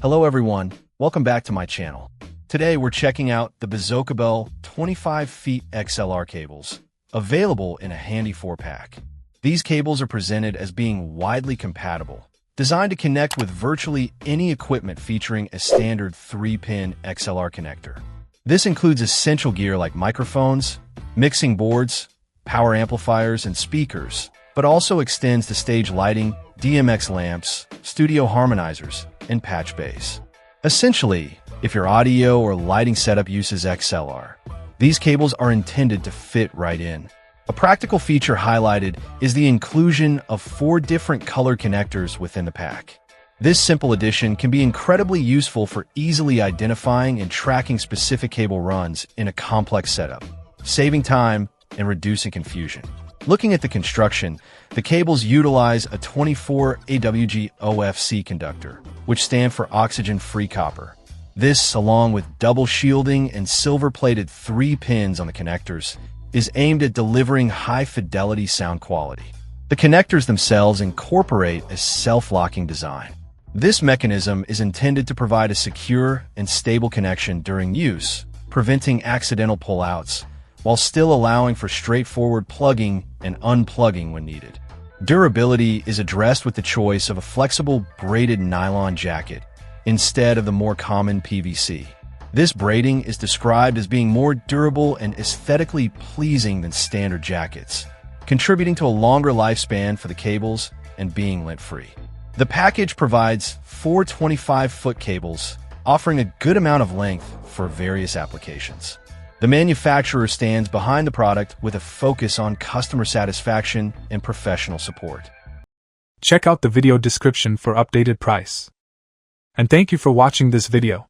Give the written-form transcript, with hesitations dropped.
Hello everyone, welcome back to my channel. Today we're checking out the BEZOKABEL 25ft XLR cables, available in a handy 4-pack. These cables are presented as being widely compatible, designed to connect with virtually any equipment featuring a standard 3-pin XLR connector. This includes essential gear like microphones, mixing boards, power amplifiers, and speakers, but also extends to stage lighting, DMX lamps, studio harmonizers, and patch bass. Essentially, if your audio or lighting setup uses XLR, these cables are intended to fit right in. A practical feature highlighted is the inclusion of 4 different color connectors within the pack. This simple addition can be incredibly useful for easily identifying and tracking specific cable runs in a complex setup, saving time and reducing confusion. Looking at the construction, the cables utilize a 24 AWG OFC conductor, which stand for oxygen-free copper. This, along with double shielding and silver-plated 3 pins on the connectors, is aimed at delivering high-fidelity sound quality. The connectors themselves incorporate a self-locking design. This mechanism is intended to provide a secure and stable connection during use, preventing accidental pullouts, while still allowing for straightforward plugging and unplugging when needed. Durability is addressed with the choice of a flexible braided nylon jacket instead of the more common PVC. This braiding is described as being more durable and aesthetically pleasing than standard jackets, contributing to a longer lifespan for the cables and being lint-free. The package provides 4 25-foot cables, offering a good amount of length for various applications. The manufacturer stands behind the product with a focus on customer satisfaction and professional support. Check out the video description for updated price. And thank you for watching this video.